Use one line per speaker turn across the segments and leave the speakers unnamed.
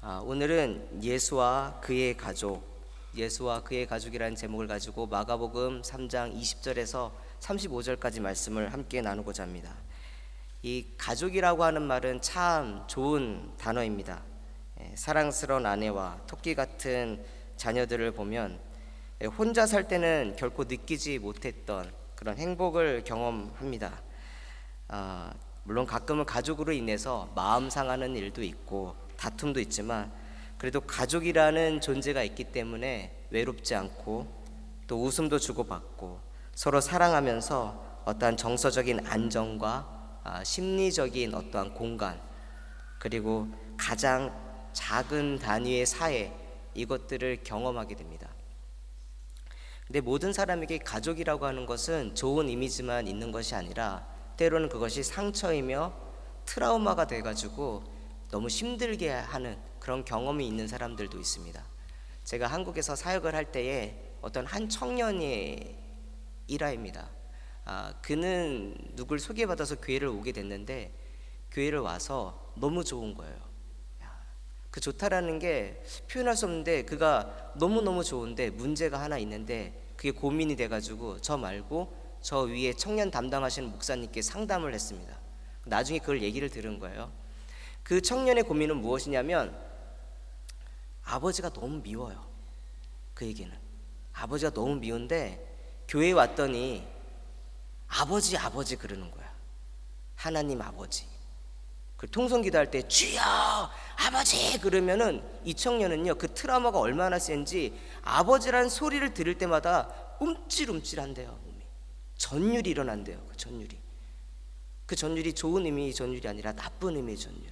오늘은 예수와 그의 가족이라는 제목을 가지고 마가복음 3장 20절에서 35절까지 말씀을 함께 나누고자 합니다. 이 가족이라고 하는 말은 참 좋은 단어입니다. 사랑스러운 아내와 토끼 같은 자녀들을 보면 혼자 살 때는 결코 느끼지 못했던 그런 행복을 경험합니다. 물론 가끔은 가족으로 인해서 마음 상하는 일도 있고 다툼도 있지만 그래도 가족이라는 존재가 있기 때문에 외롭지 않고 또 웃음도 주고받고 서로 사랑하면서 어떠한 정서적인 안정과 심리적인 어떠한 공간, 그리고 가장 작은 단위의 사회, 이것들을 경험하게 됩니다. 근데 모든 사람에게 가족이라고 하는 것은 좋은 이미지만 있는 것이 아니라 때로는 그것이 상처이며 트라우마가 돼가지고 너무 힘들게 하는 그런 경험이 있는 사람들도 있습니다. 제가 한국에서 사역을 할 때에 어떤 한 청년이 일화입니다. 그는 누굴 소개받아서 교회를 오게 됐는데 교회를 와서 너무 좋은 거예요. 그 좋다라는 게 표현할 수 없는데 그가 너무너무 좋은데 문제가 하나 있는데 그게 고민이 돼가지고 저 말고 저 위에 청년 담당하시는 목사님께 상담을 했습니다. 나중에 그걸 얘기를 들은 거예요. 그 청년의 고민은 무엇이냐면 아버지가 너무 미워요. 그에게는 아버지가 너무 미운데 교회에 왔더니 아버지 그러는 거야. 하나님 아버지. 그 통성기도할 때 주여 아버지 그러면은 이 청년은요, 그 트라우마가 얼마나 센지 아버지라는 소리를 들을 때마다 움찔움찔한대요. 몸이 전율이 일어난대요. 그 전율이 좋은 의미의 전율이 아니라 나쁜 의미의 전율.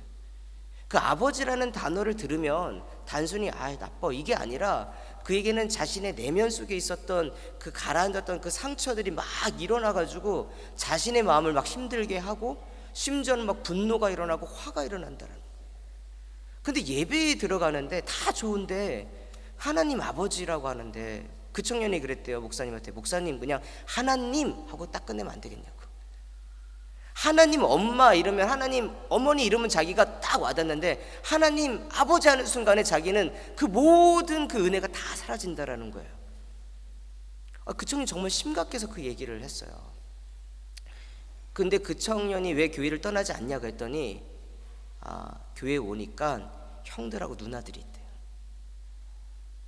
그 아버지라는 단어를 들으면 단순히 나빠 이게 아니라 그에게는 자신의 내면 속에 있었던 그 가라앉았던 그 상처들이 막 일어나가지고 자신의 마음을 막 힘들게 하고 심지어는 막 분노가 일어나고 화가 일어난다는 거예요. 근데 예배에 들어가는데 다 좋은데 하나님 아버지라고 하는데 그 청년이 그랬대요. 목사님한테. 목사님 그냥 하나님 하고 딱 끝내면 안 되겠냐고. 하나님 엄마 이러면, 하나님 어머니 이러면 자기가 딱 와닿는데 하나님 아버지 하는 순간에 자기는 그 모든 그 은혜가 다 사라진다라는 거예요. 그 청년이 정말 심각해서 그 얘기를 했어요. 근데 그 청년이 왜 교회를 떠나지 않냐고 했더니 교회에 오니까 형들하고 누나들이 있대요.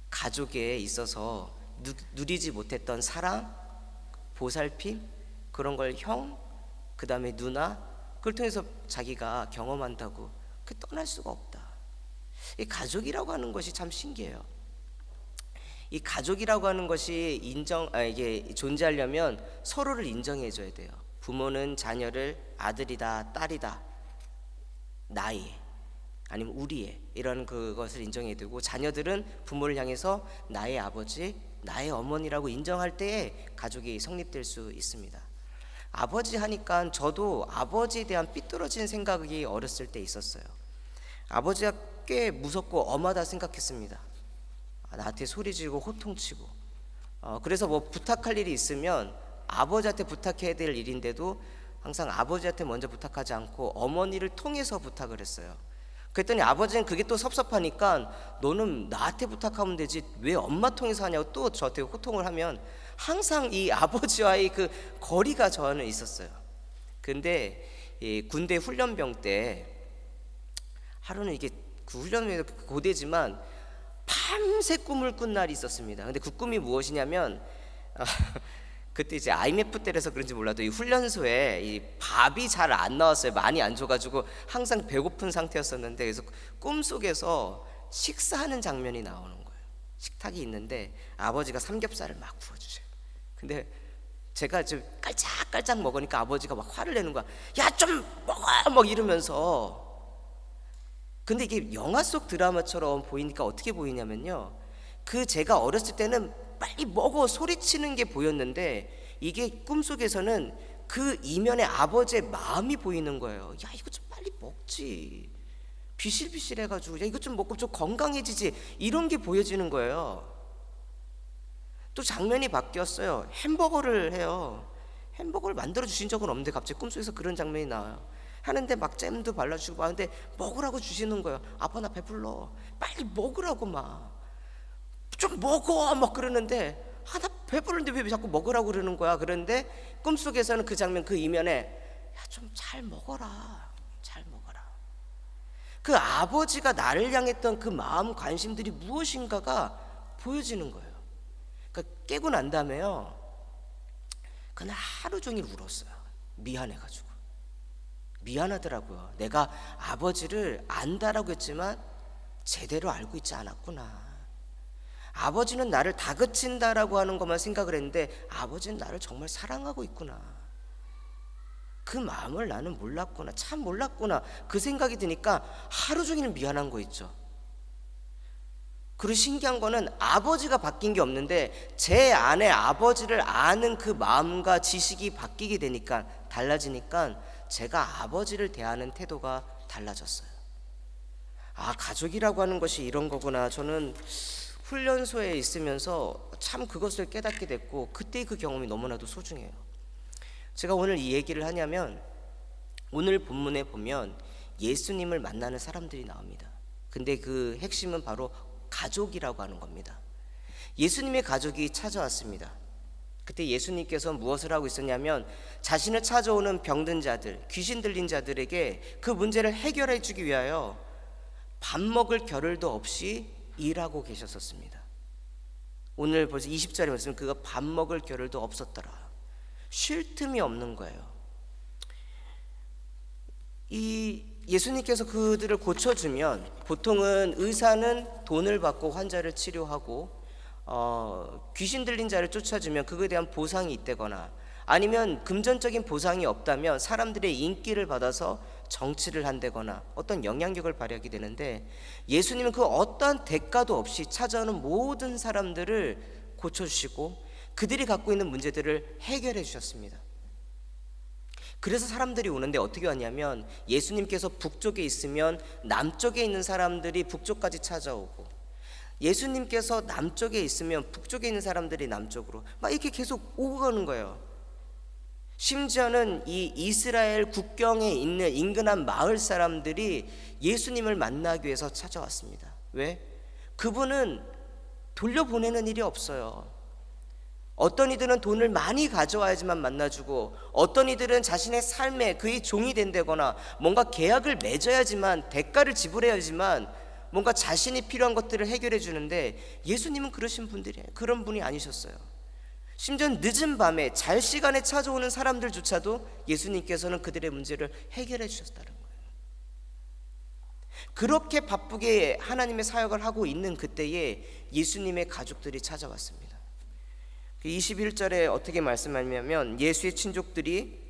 가족에 있어서 누리지 못했던 사랑, 보살핌, 그런 걸 형, 그 다음에 누나, 그걸 통해서 자기가 경험한다고. 그 떠날 수가 없다. 이 가족이라고 하는 것이 참 신기해요. 이 가족이라고 하는 것이 이게 존재하려면 서로를 인정해줘야 돼요. 부모는 자녀를 아들이다, 딸이다, 나의 아니면 우리의 이런 그것을 인정해야 되고, 자녀들은 부모를 향해서 나의 아버지, 나의 어머니라고 인정할 때에 가족이 성립될 수 있습니다. 아버지 하니까 저도 아버지에 대한 삐뚤어진 생각이 어렸을 때 있었어요. 아버지가 꽤 무섭고 엄하다 생각했습니다. 나한테 소리 지르고 호통치고, 그래서 뭐 부탁할 일이 있으면 아버지한테 부탁해야 될 일인데도 항상 아버지한테 먼저 부탁하지 않고 어머니를 통해서 부탁을 했어요. 그랬더니 아버지는 그게 또 섭섭하니까 너는 나한테 부탁하면 되지 왜 엄마 통해서 하냐고 또 저한테 호통을 하면 항상 이 아버지와의 그 거리가 저는 있었어요. 근데 이 군대 훈련병 때 하루는 이게 그 훈련병에서 고되지만 밤새 꿈을 꾼 날이 있었습니다. 근데 그 꿈이 무엇이냐면 그때 이제 IMF 때라서 그런지 몰라도 이 훈련소에 이 밥이 잘 안 나왔어요. 많이 안 줘가지고 항상 배고픈 상태였었는데, 그래서 꿈속에서 식사하는 장면이 나오는 거예요. 식탁이 있는데 아버지가 삼겹살을 막 구워주세요. 근데 제가 좀 깔짝깔짝 먹으니까 아버지가 막 화를 내는 거야. 야 좀 먹어 막 이러면서. 근데 이게 영화 속 드라마처럼 보이니까 어떻게 보이냐면요, 그 제가 어렸을 때는 빨리 먹어 소리치는 게 보였는데 이게 꿈속에서는 그 이면에 아버지의 마음이 보이는 거예요. 야 이거 좀 빨리 먹지, 비실비실해가지고 야 이거 좀 먹고 좀 건강해지지, 이런 게 보여지는 거예요. 또 장면이 바뀌었어요. 햄버거를 해요. 햄버거를 만들어 주신 적은 없는데 갑자기 꿈속에서 그런 장면이 나와요. 하는데 막 잼도 발라주고 하는데 먹으라고 주시는 거예요. 아빠 나 배불러, 빨리 먹으라고 막 좀 먹어 막 그러는데 나 배부른데 왜 자꾸 먹으라고 그러는 거야. 그런데 꿈속에서는 그 장면, 그 이면에 야 좀 잘 먹어라, 잘 먹어라. 그 아버지가 나를 향했던 그 마음 관심들이 무엇인가가 보여지는 거예요. 그러니까 깨고 난 다음에요, 그날 하루 종일 울었어요. 미안해가지고. 미안하더라고요. 내가 아버지를 안다라고 했지만 제대로 알고 있지 않았구나. 아버지는 나를 다그친다라고 하는 것만 생각을 했는데 아버지는 나를 정말 사랑하고 있구나. 그 마음을 나는 몰랐구나. 참 몰랐구나. 그 생각이 드니까 하루 종일 미안한 거 있죠. 그리고 신기한 거는 아버지가 바뀐 게 없는데 제 안에 아버지를 아는 그 마음과 지식이 바뀌게 되니까, 달라지니까 제가 아버지를 대하는 태도가 달라졌어요. 아, 가족이라고 하는 것이 이런 거구나. 저는 훈련소에 있으면서 참 그것을 깨닫게 됐고, 그때의 그 경험이 너무나도 소중해요. 제가 오늘 이 얘기를 하냐면, 오늘 본문에 보면 예수님을 만나는 사람들이 나옵니다. 근데 그 핵심은 바로 가족이라고 하는 겁니다. 예수님의 가족이 찾아왔습니다. 그때 예수님께서 무엇을 하고 있었냐면, 자신을 찾아오는 병든 자들, 귀신 들린 자들에게 그 문제를 해결해 주기 위하여 밥 먹을 겨를도 없이 일하고 계셨었습니다. 오늘 벌써 20절에 말씀, 그가 밥 먹을 겨를도 없었더라. 쉴 틈이 없는 거예요. 이 예수님께서 그들을 고쳐주면, 보통은 의사는 돈을 받고 환자를 치료하고 귀신 들린 자를 쫓아주면 그거에 대한 보상이 있다거나, 아니면 금전적인 보상이 없다면 사람들의 인기를 받아서 정치를 한다거나 어떤 영향력을 발휘하게 되는데, 예수님은 그 어떠한 대가도 없이 찾아오는 모든 사람들을 고쳐주시고 그들이 갖고 있는 문제들을 해결해 주셨습니다. 그래서 사람들이 오는데 어떻게 왔냐면, 예수님께서 북쪽에 있으면 남쪽에 있는 사람들이 북쪽까지 찾아오고, 예수님께서 남쪽에 있으면 북쪽에 있는 사람들이 남쪽으로 막 이렇게 계속 오고 가는 거예요. 심지어는 이 이스라엘 국경에 있는 인근한 마을 사람들이 예수님을 만나기 위해서 찾아왔습니다. 왜? 그분은 돌려보내는 일이 없어요. 어떤 이들은 돈을 많이 가져와야지만 만나주고, 어떤 이들은 자신의 삶에 그의 종이 된다거나 뭔가 계약을 맺어야지만, 대가를 지불해야지만 뭔가 자신이 필요한 것들을 해결해 주는데, 예수님은 그런 분이 아니셨어요. 심지어 늦은 밤에 잘 시간에 찾아오는 사람들조차도 예수님께서는 그들의 문제를 해결해 주셨다는 거예요. 그렇게 바쁘게 하나님의 사역을 하고 있는 그때에 예수님의 가족들이 찾아왔습니다. 21절에 어떻게 말씀하냐면, 예수의 친족들이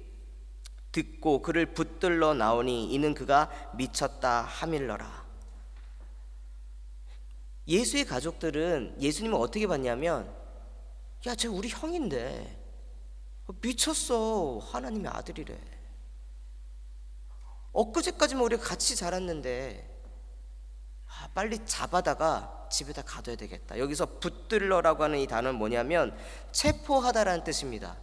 듣고 그를 붙들러 나오니 이는 그가 미쳤다 하밀러라. 예수의 가족들은 예수님을 어떻게 봤냐면, 야, 쟤 우리 형인데 미쳤어, 하나님의 아들이래. 엊그제까지만 우리가 같이 자랐는데 빨리 잡아다가 집에다 가둬야 되겠다. 여기서 붙들러라고 하는 이 단어는 뭐냐면 체포하다라는 뜻입니다.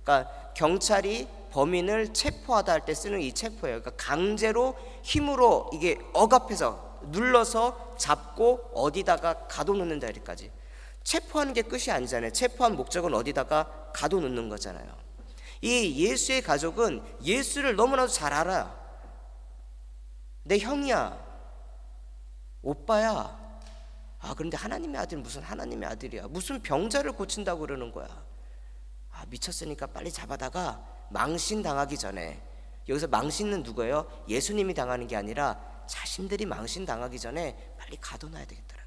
그러니까 경찰이 범인을 체포하다 할 때 쓰는 이 체포예요. 그러니까 강제로 힘으로 이게 억압해서 눌러서 잡고 어디다가 가둬놓는다, 여기까지. 체포하는 게 끝이 아니잖아요. 체포한 목적은 어디다가 가둬놓는 거잖아요. 이 예수의 가족은 예수를 너무나도 잘 알아. 내 형이야, 오빠야. 그런데 하나님의 아들, 무슨 하나님의 아들이야, 무슨 병자를 고친다고 그러는 거야. 미쳤으니까 빨리 잡아다가 망신 당하기 전에, 여기서 망신은 누구예요? 예수님이 당하는 게 아니라 자신들이 망신 당하기 전에 빨리 가둬놔야 되겠더라.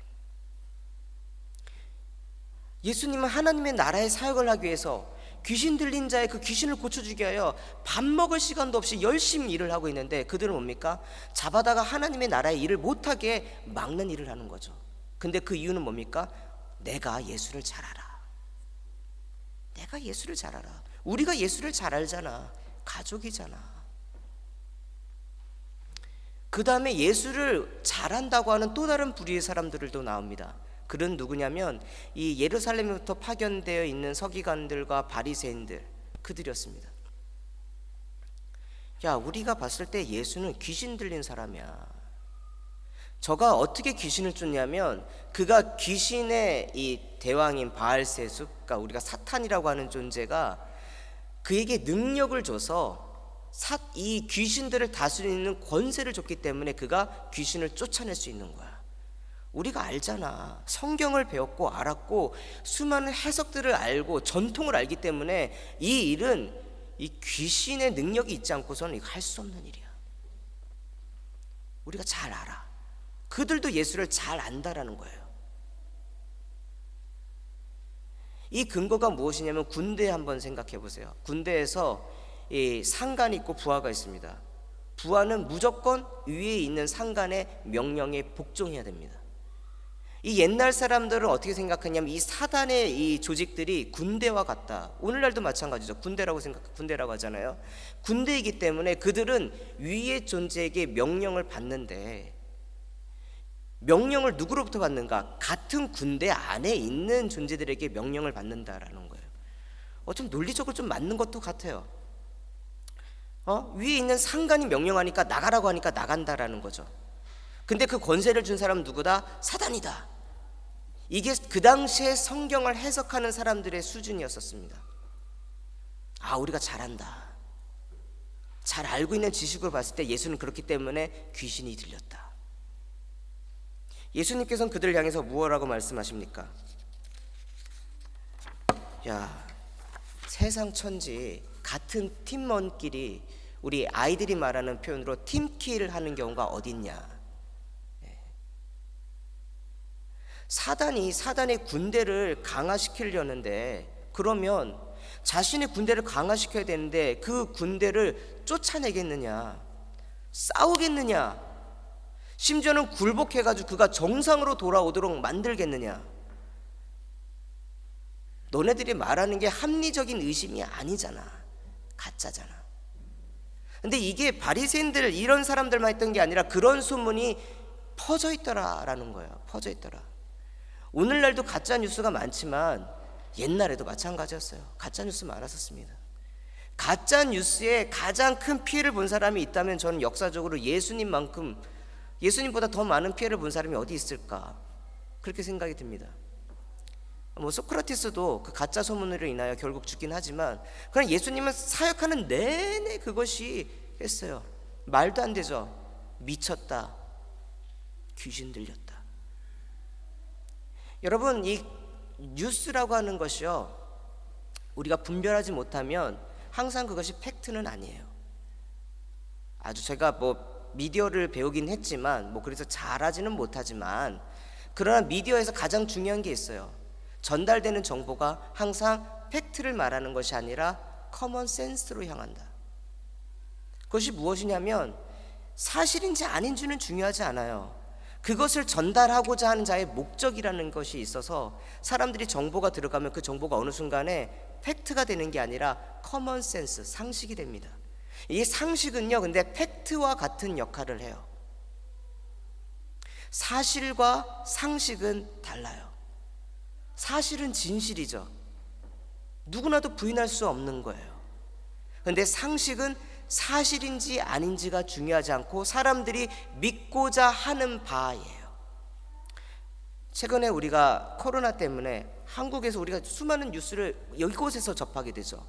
예수님은 하나님의 나라의 사역을 하기 위해서 귀신 들린 자의 그 귀신을 고쳐주기 위하여 밥 먹을 시간도 없이 열심히 일을 하고 있는데, 그들은 뭡니까? 잡아다가 하나님의 나라의 일을 못하게 막는 일을 하는 거죠. 근데 그 이유는 뭡니까? 내가 예수를 잘 알아. 내가 예수를 잘 알아. 우리가 예수를 잘 알잖아. 가족이잖아. 그 다음에 예수를 잘한다고 하는 또 다른 부류의 사람들도 나옵니다. 그런 누구냐면 이 예루살렘부터 파견되어 있는 서기관들과 바리새인들, 그들이었습니다. 야, 우리가 봤을 때 예수는 귀신 들린 사람이야. 저가 어떻게 귀신을 쫓냐면 그가 귀신의 이 대왕인 바알세습, 그러니까 우리가 사탄이라고 하는 존재가 그에게 능력을 줘서 이 귀신들을 다스리는 권세를 줬기 때문에 그가 귀신을 쫓아낼 수 있는 거야. 우리가 알잖아. 성경을 배웠고 알았고 수많은 해석들을 알고 전통을 알기 때문에 이 일은 이 귀신의 능력이 있지 않고서는 할 수 없는 일이야. 우리가 잘 알아. 그들도 예수를 잘 안다라는 거예요. 이 근거가 무엇이냐면 군대 한번 생각해 보세요. 군대에서 이 상관이 있고 부하가 있습니다. 부하는 무조건 위에 있는 상관의 명령에 복종해야 됩니다. 이 옛날 사람들은 어떻게 생각했냐면 이 사단의 이 조직들이 군대와 같다. 오늘날도 마찬가지죠. 군대라고 하잖아요. 군대이기 때문에 그들은 위의 존재에게 명령을 받는데 명령을 누구로부터 받는가? 같은 군대 안에 있는 존재들에게 명령을 받는다라는 거예요. 좀 논리적으로 좀 맞는 것도 같아요. 위에 있는 상관이 명령하니까 나가라고 하니까 나간다라는 거죠. 근데 그 권세를 준 사람은 누구다? 사단이다. 이게 그 당시에 성경을 해석하는 사람들의 수준이었었습니다. 우리가 잘한다. 잘 알고 있는 지식으로 봤을 때 예수는 그렇기 때문에 귀신이 들렸다. 예수님께서는 그들을 향해서 무엇라고 말씀하십니까? 야, 세상 천지 같은 팀원끼리 우리 아이들이 말하는 표현으로 팀킬 하는 경우가 어딨냐. 사단의 군대를 강화시키려는데 그러면 자신의 군대를 강화시켜야 되는데 그 군대를 쫓아내겠느냐, 싸우겠느냐, 심지어는 굴복해가지고 그가 정상으로 돌아오도록 만들겠느냐. 너네들이 말하는 게 합리적인 의심이 아니잖아. 가짜잖아. 근데 이게 바리새인들 이런 사람들만 했던 게 아니라 그런 소문이 퍼져 있더라라는 거예요. 퍼져 있더라. 오늘날도 가짜 뉴스가 많지만 옛날에도 마찬가지였어요. 가짜 뉴스 많았었습니다. 가짜 뉴스에 가장 큰 피해를 본 사람이 있다면 저는 역사적으로 예수님보다 더 많은 피해를 본 사람이 어디 있을까, 그렇게 생각이 듭니다. 소크라테스도 그 가짜 소문으로 인하여 결국 죽긴 하지만 그러나 예수님은 사역하는 내내 그것이 했어요. 말도 안 되죠. 미쳤다, 귀신 들렸다. 여러분, 이 뉴스라고 하는 것이요, 우리가 분별하지 못하면 항상 그것이 팩트는 아니에요. 제가 미디어를 배우긴 했지만 그래서 잘하지는 못하지만 그러나 미디어에서 가장 중요한 게 있어요. 전달되는 정보가 항상 팩트를 말하는 것이 아니라 커먼 센스로 향한다. 그것이 무엇이냐면 사실인지 아닌지는 중요하지 않아요. 그것을 전달하고자 하는 자의 목적이라는 것이 있어서 사람들이 정보가 들어가면 그 정보가 어느 순간에 팩트가 되는 게 아니라 커먼 센스, 상식이 됩니다. 이 상식은요, 근데 팩트와 같은 역할을 해요. 사실과 상식은 달라요. 사실은 진실이죠. 누구나도 부인할 수 없는 거예요. 그런데 상식은 사실인지 아닌지가 중요하지 않고 사람들이 믿고자 하는 바예요. 최근에 우리가 코로나 때문에 한국에서 우리가 수많은 뉴스를 이곳에서 접하게 되죠.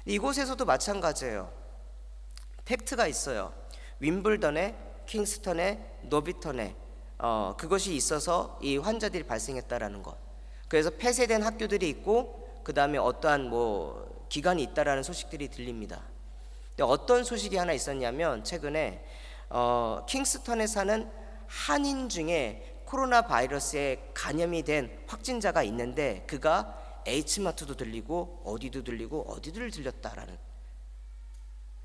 이곳에서도 마찬가지예요. 팩트가 있어요. 윈블던에, 킹스턴에, 노비턴에 그것이 있어서 이 환자들이 발생했다라는 것. 그래서 폐쇄된 학교들이 있고 그 다음에 어떠한 기관이 있다라는 소식들이 들립니다. 근데 어떤 소식이 하나 있었냐면 최근에 킹스턴에 사는 한인 중에 코로나 바이러스에 감염이 된 확진자가 있는데 그가 H마트도 들리고 어디도 들렸다라는,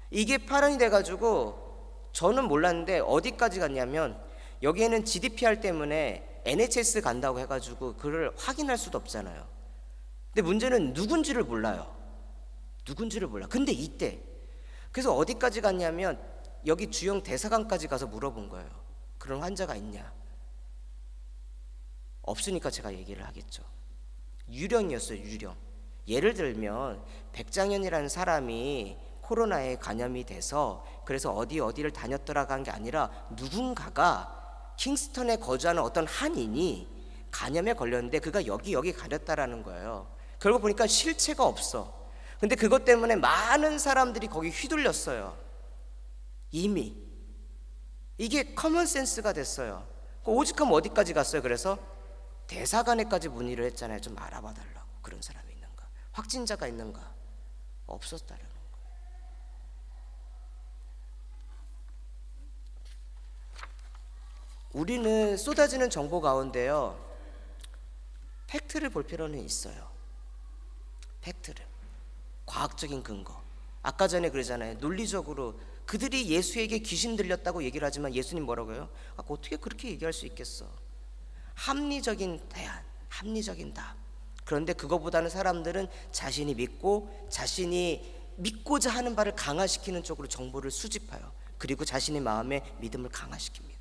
이게 파란이 돼가지고 저는 몰랐는데 어디까지 갔냐면 여기에는 GDPR 때문에 NHS 간다고 해가지고 그걸 확인할 수도 없잖아요. 근데 문제는 누군지를 몰라요. 근데 이때 그래서 어디까지 갔냐면 여기 주영 대사관까지 가서 물어본 거예요. 그런 환자가 있냐? 없으니까 제가 얘기를 하겠죠. 유령이었어요. 유령. 예를 들면 백장현이라는 사람이 코로나에 감염이 돼서 그래서 어디를 다녔더라가 한 게 아니라 누군가가 킹스턴에 거주하는 어떤 한인이 감염에 걸렸는데 그가 여기 가렸다라는 거예요. 결국 보니까 실체가 없어. 근데 그것 때문에 많은 사람들이 거기 휘둘렸어요. 이미 이게 커먼 센스가 됐어요. 오죽하면 어디까지 갔어요? 그래서 대사관에까지 문의를 했잖아요. 좀 알아봐 달라고. 그런 사람이 있는가? 확진자가 있는가? 없었다라는 거예요. 우리는 쏟아지는 정보 가운데요, 팩트를 볼 필요는 있어요. 팩트를, 과학적인 근거. 아까 전에 그러잖아요. 논리적으로 그들이 예수에게 귀신 들렸다고 얘기를 하지만 예수님 뭐라고요? 어떻게 그렇게 얘기할 수 있겠어? 합리적인 대안, 합리적인 답. 그런데 그거보다는 사람들은 자신이 믿고 자신이 믿고자 하는 바를 강화시키는 쪽으로 정보를 수집해요. 그리고 자신의 마음에 믿음을 강화시킵니다.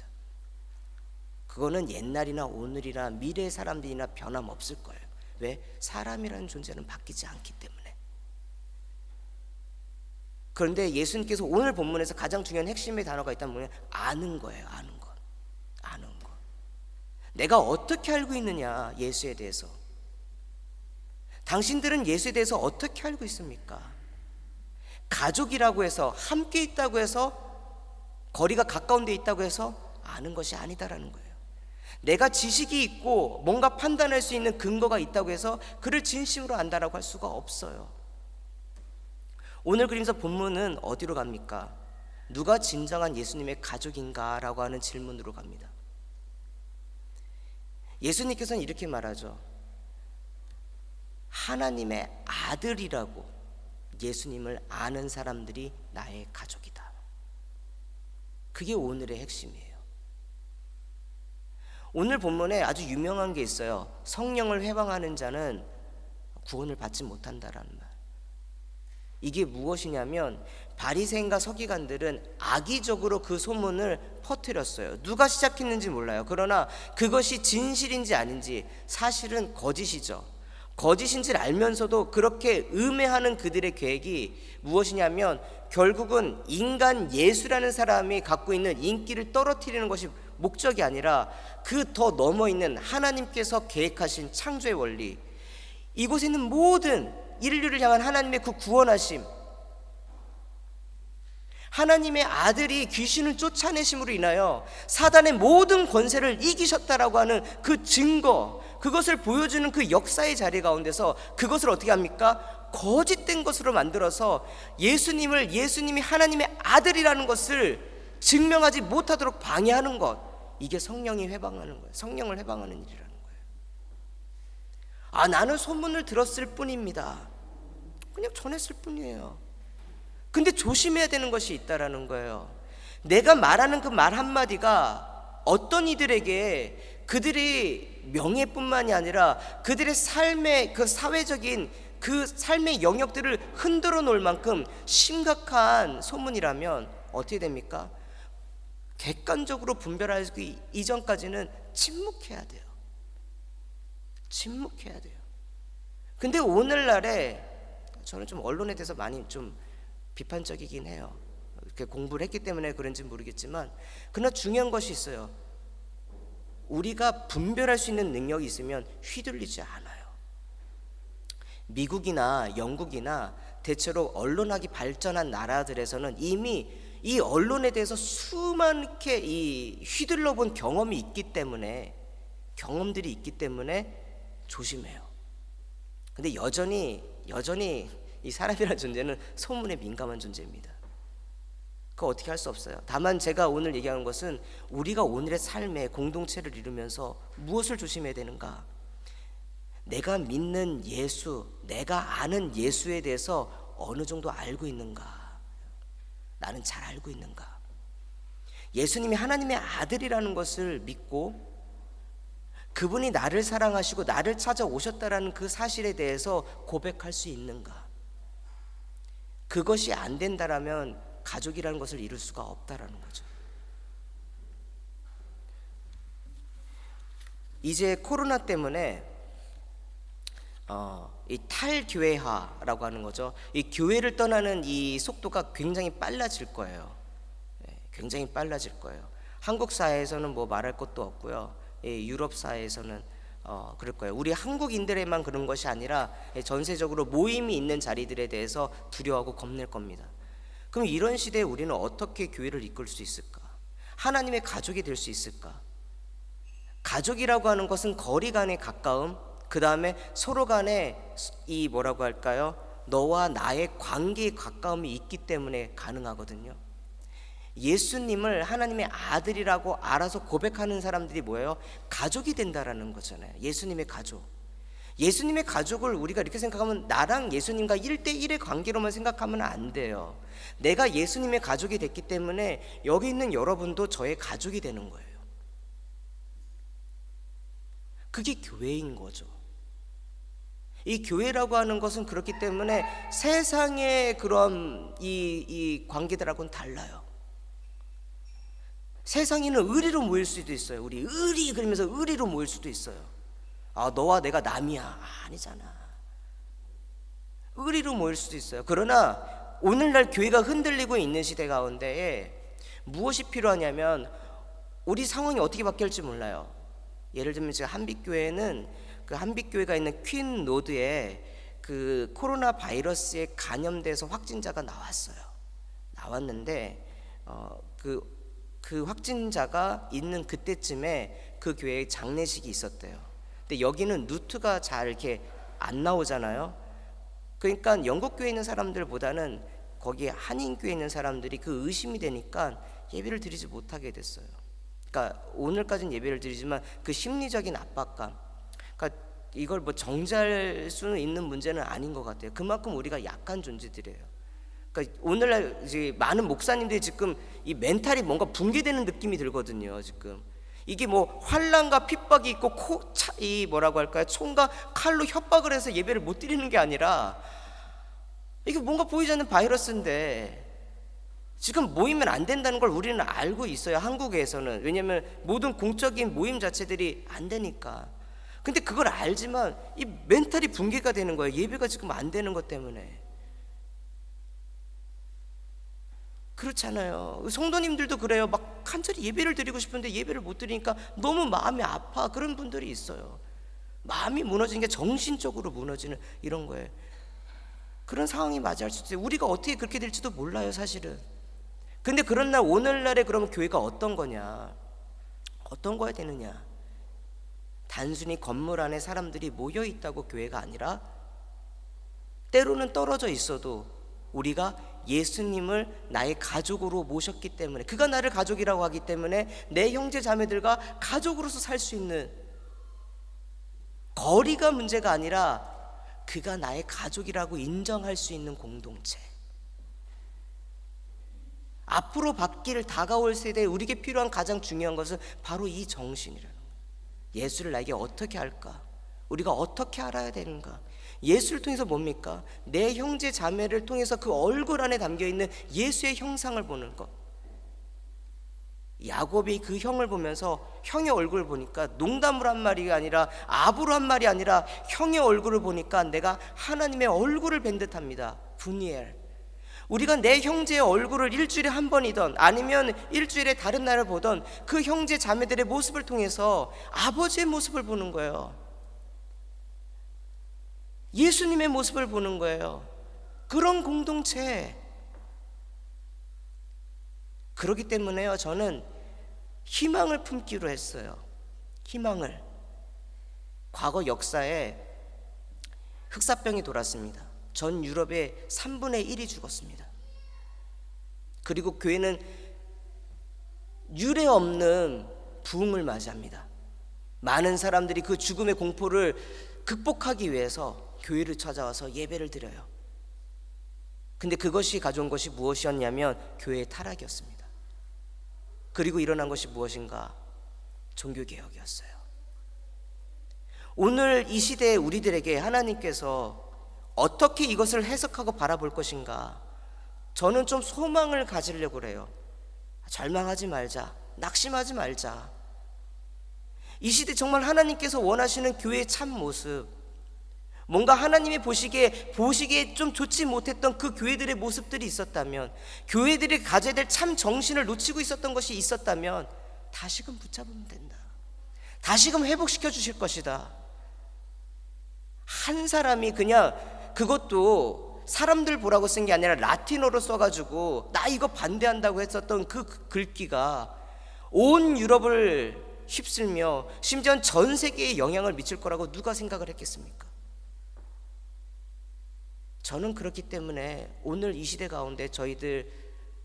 그거는 옛날이나 오늘이나 미래의 사람들이나 변함없을 거예요. 왜? 사람이라는 존재는 바뀌지 않기 때문에. 그런데 예수님께서 오늘 본문에서 가장 중요한 핵심의 단어가 있다면 뭐냐? 아는 거예요. 아는 것. 아는 것. 내가 어떻게 알고 있느냐, 예수에 대해서. 당신들은 예수에 대해서 어떻게 알고 있습니까? 가족이라고 해서, 함께 있다고 해서, 거리가 가까운 데 있다고 해서 아는 것이 아니다라는 거예요. 내가 지식이 있고 뭔가 판단할 수 있는 근거가 있다고 해서 그를 진심으로 안다라고 할 수가 없어요. 오늘 그림서 본문은 어디로 갑니까? 누가 진정한 예수님의 가족인가? 라고 하는 질문으로 갑니다. 예수님께서는 이렇게 말하죠. 하나님의 아들이라고 예수님을 아는 사람들이 나의 가족이다. 그게 오늘의 핵심이에요. 오늘 본문에 아주 유명한 게 있어요. 성령을 회방하는 자는 구원을 받지 못한다라는 말. 이게 무엇이냐면 바리새인과 서기관들은 악의적으로 그 소문을 퍼뜨렸어요. 누가 시작했는지 몰라요. 그러나 그것이 진실인지 아닌지 사실은 거짓이죠. 거짓인지를 알면서도 그렇게 음해하는 그들의 계획이 무엇이냐면 결국은 인간 예수라는 사람이 갖고 있는 인기를 떨어뜨리는 것이 목적이 아니라 그 더 넘어 있는 하나님께서 계획하신 창조의 원리, 이곳에 있는 모든 인류를 향한 하나님의 그 구원하심, 하나님의 아들이 귀신을 쫓아내심으로 인하여 사단의 모든 권세를 이기셨다라고 하는 그 증거, 그것을 보여주는 그 역사의 자리 가운데서 그것을 어떻게 합니까? 거짓된 것으로 만들어서 예수님이 하나님의 아들이라는 것을 증명하지 못하도록 방해하는 것, 이게 성령이 회방하는 거예요. 성령을 회방하는 일이라는 거예요. 나는 소문을 들었을 뿐입니다. 그냥 전했을 뿐이에요. 근데 조심해야 되는 것이 있다라는 거예요. 내가 말하는 그 말 한마디가 어떤 이들에게 그들의 명예뿐만이 아니라 그들의 삶의 그 사회적인 그 삶의 영역들을 흔들어 놓을 만큼 심각한 소문이라면 어떻게 됩니까? 객관적으로 분별하기 이전까지는 침묵해야 돼요. 침묵해야 돼요. 근데 오늘날에 저는 좀 언론에 대해서 많이 좀 비판적이긴 해요. 이렇게 공부를 했기 때문에 그런지 모르겠지만, 그러나 중요한 것이 있어요. 우리가 분별할 수 있는 능력이 있으면 휘둘리지 않아요. 미국이나 영국이나 대체로 언론학이 발전한 나라들에서는 이미 이 언론에 대해서 수많게 휘둘러 본 경험이 있기 때문에, 경험들이 있기 때문에 조심해요. 근데 여전히 이 사람이라는 존재는 소문에 민감한 존재입니다. 그거 어떻게 할 수 없어요. 다만 제가 오늘 얘기하는 것은 우리가 오늘의 삶에 공동체를 이루면서 무엇을 조심해야 되는가? 내가 믿는 예수, 내가 아는 예수에 대해서 어느 정도 알고 있는가? 나는 잘 알고 있는가? 예수님이 하나님의 아들이라는 것을 믿고 그분이 나를 사랑하시고 나를 찾아오셨다라는 그 사실에 대해서 고백할 수 있는가? 그것이 안 된다라면 가족이라는 것을 이룰 수가 없다라는 거죠. 이제 코로나 때문에 이 탈교회화라고 하는 거죠. 이 교회를 떠나는 이 속도가 굉장히 빨라질 거예요. 굉장히 빨라질 거예요. 한국 사회에서는 뭐 말할 것도 없고요. 유럽 사회에서는 그럴 거예요. 우리 한국인들에만 그런 것이 아니라 전세적으로 모임이 있는 자리들에 대해서 두려워하고 겁낼 겁니다. 그럼 이런 시대에 우리는 어떻게 교회를 이끌 수 있을까? 하나님의 가족이 될 수 있을까? 가족이라고 하는 것은 거리 간의 가까움, 그 다음에 서로 간에 이 뭐라고 할까요? 너와 나의 관계의 가까움이 있기 때문에 가능하거든요. 예수님을 하나님의 아들이라고 알아서 고백하는 사람들이 뭐예요? 가족이 된다라는 거잖아요. 예수님의 가족. 예수님의 가족을 우리가 이렇게 생각하면 나랑 예수님과 1대1의 관계로만 생각하면 안 돼요. 내가 예수님의 가족이 됐기 때문에 여기 있는 여러분도 저의 가족이 되는 거예요. 그게 교회인 거죠. 이 교회라고 하는 것은 그렇기 때문에 세상의 그런 이 관계들하고는 달라요. 세상에는 의리로 모일 수도 있어요. 우리 의리 그러면서 의리로 모일 수도 있어요. 너와 내가 남이야. 아니잖아. 의리로 모일 수도 있어요. 그러나 오늘날 교회가 흔들리고 있는 시대 가운데에 무엇이 필요하냐면 우리 상황이 어떻게 바뀔지 몰라요. 예를 들면 제가 한빛교회는 그 한빛교회가 있는 퀸 로드에 그 코로나 바이러스에 감염돼서 확진자가 나왔는데 그 확진자가 있는 그때쯤에 그 교회에 장례식이 있었대요. 근데 여기는 루트가 잘 이렇게 안 나오잖아요. 그러니까 영국 교회에 있는 사람들보다는 거기 한인 교회에 있는 사람들이 그 의심이 되니까 예배를 드리지 못하게 됐어요. 그러니까 오늘까지는 예배를 드리지만 그 심리적인 압박감, 그러니까 이걸 뭐 정지할 수는 있는 문제는 아닌 것 같아요. 그만큼 우리가 약한 존재들이에요. 그러니까 오늘날 이제 많은 목사님들이 지금 이 멘탈이 뭔가 붕괴되는 느낌이 들거든요. 지금 이게 뭐 환난과 핍박이 있고 이 뭐라고 할까요? 총과 칼로 협박을 해서 예배를 못 드리는 게 아니라 이게 뭔가 보이지 않는 바이러스인데 지금 모이면 안 된다는 걸 우리는 알고 있어요. 한국에서는. 왜냐하면 모든 공적인 모임 자체들이 안 되니까. 근데 그걸 알지만 이 멘탈이 붕괴가 되는 거예요. 예배가 지금 안 되는 것 때문에. 그렇잖아요. 성도님들도 그래요. 막 간절히 예배를 드리고 싶은데 예배를 못 드리니까 너무 마음이 아파. 그런 분들이 있어요. 마음이 무너지는 게 정신적으로 무너지는 이런 거예요. 그런 상황이 맞이할 수 있어요. 우리가 어떻게 그렇게 될지도 몰라요, 사실은. 근데 그런 날 오늘날에 그러면 교회가 어떤 거냐? 어떤 거야 되느냐? 단순히 건물 안에 사람들이 모여 있다고 교회가 아니라 때로는 떨어져 있어도 우리가 예수님을 나의 가족으로 모셨기 때문에, 그가 나를 가족이라고 하기 때문에 내 형제 자매들과 가족으로서 살 수 있는, 거리가 문제가 아니라 그가 나의 가족이라고 인정할 수 있는 공동체. 앞으로 바뀔 다가올 세대에 우리에게 필요한 가장 중요한 것은 바로 이 정신이라는 거예요. 예수를 나에게 어떻게 할까? 우리가 어떻게 알아야 되는가? 예수를 통해서 뭡니까? 내 형제 자매를 통해서 그 얼굴 안에 담겨있는 예수의 형상을 보는 것. 야곱이 그 형을 보면서 형의 얼굴을 보니까 농담으로 한 말이 아니라 압으로 한 말이 아니라 형의 얼굴을 보니까 내가 하나님의 얼굴을 뵌 듯합니다. 분이엘. 우리가 내 형제의 얼굴을 일주일에 한 번이던 아니면 일주일에 다른 날을 보던 그 형제 자매들의 모습을 통해서 아버지의 모습을 보는 거예요. 예수님의 모습을 보는 거예요. 그런 공동체. 그렇기 때문에요, 저는 희망을 품기로 했어요. 희망을. 과거 역사에 흑사병이 돌았습니다. 전 유럽의 3분의 1이 죽었습니다. 그리고 교회는 유례 없는 부흥을 맞이합니다. 많은 사람들이 그 죽음의 공포를 극복하기 위해서 교회를 찾아와서 예배를 드려요. 근데 그것이 가져온 것이 무엇이었냐면 교회의 타락이었습니다. 그리고 일어난 것이 무엇인가? 종교개혁이었어요. 오늘 이 시대에 우리들에게 하나님께서 어떻게 이것을 해석하고 바라볼 것인가? 저는 좀 소망을 가지려고 그래요. 절망하지 말자, 낙심하지 말자. 이 시대 정말 하나님께서 원하시는 교회의 참 모습, 뭔가 하나님이 보시기에 좀 좋지 못했던 그 교회들의 모습들이 있었다면, 교회들이 가져야 될 참 정신을 놓치고 있었던 것이 있었다면 다시금 붙잡으면 된다. 다시금 회복시켜 주실 것이다. 한 사람이 그냥, 그것도 사람들 보라고 쓴 게 아니라 라틴어로 써가지고 나 이거 반대한다고 했었던 그 글귀가 온 유럽을 휩쓸며 심지어 전 세계에 영향을 미칠 거라고 누가 생각을 했겠습니까? 저는 그렇기 때문에 오늘 이 시대 가운데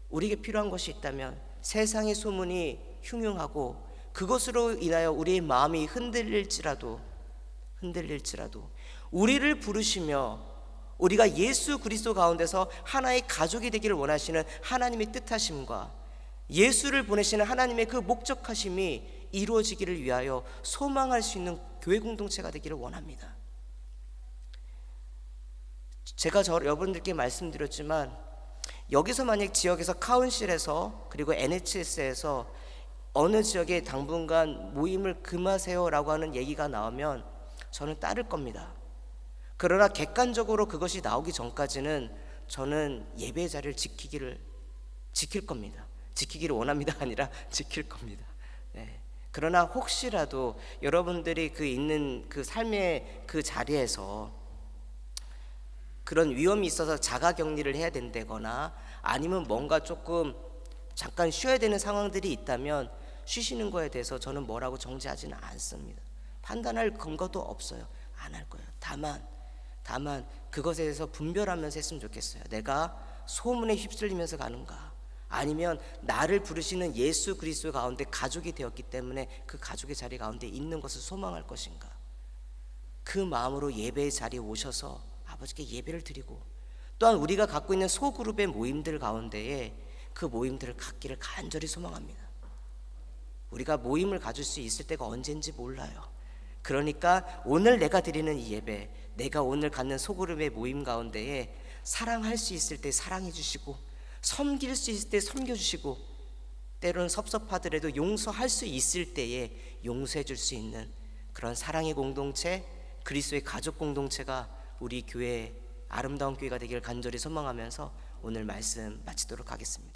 우리에게 필요한 것이 있다면, 세상의 소문이 흉흉하고 그것으로 인하여 우리의 마음이 흔들릴지라도 우리를 부르시며 우리가 예수 그리스도 가운데서 하나의 가족이 되기를 원하시는 하나님의 뜻하심과 예수를 보내시는 하나님의 그 목적하심이 이루어지기를 위하여 소망할 수 있는 교회 공동체가 되기를 원합니다. 제가 여러분들께 말씀드렸지만, 여기서 만약 지역에서 카운실에서 그리고 NHS에서 어느 지역에 당분간 모임을 금하세요 라고 하는 얘기가 나오면 저는 따를 겁니다. 그러나 객관적으로 그것이 나오기 전까지는 저는 예배 자리를 지킬 겁니다. 지키기를 원합니다 아니라 지킬 겁니다. 네. 그러나 혹시라도 여러분들이 있는 그 삶의 그 자리에서 그런 위험이 있어서 자가격리를 해야 된다거나 아니면 뭔가 조금 잠깐 쉬어야 되는 상황들이 있다면 쉬시는 거에 대해서 저는 뭐라고 정지하지는 않습니다. 판단할 근거도 없어요. 안 할 거예요. 다만 그것에 대해서 분별하면서 했으면 좋겠어요. 내가 소문에 휩쓸리면서 가는가, 아니면 나를 부르시는 예수 그리스도 가운데 가족이 되었기 때문에 그 가족의 자리 가운데 있는 것을 소망할 것인가. 그 마음으로 예배의 자리에 오셔서 아버지께 예배를 드리고, 또한 우리가 갖고 있는 소그룹의 모임들 가운데에 그 모임들을 갖기를 간절히 소망합니다. 우리가 모임을 가질 수 있을 때가 언제인지 몰라요. 그러니까 오늘 내가 드리는 이 예배, 내가 오늘 갖는 소그룹의 모임 가운데에 사랑할 수 있을 때 사랑해 주시고, 섬길 수 있을 때 섬겨 주시고, 때로는 섭섭하더라도 용서할 수 있을 때에 용서해 줄 수 있는 그런 사랑의 공동체, 그리스도의 가족 공동체가 우리 교회의 아름다운 교회가 되기를 간절히 소망하면서 오늘 말씀 마치도록 하겠습니다.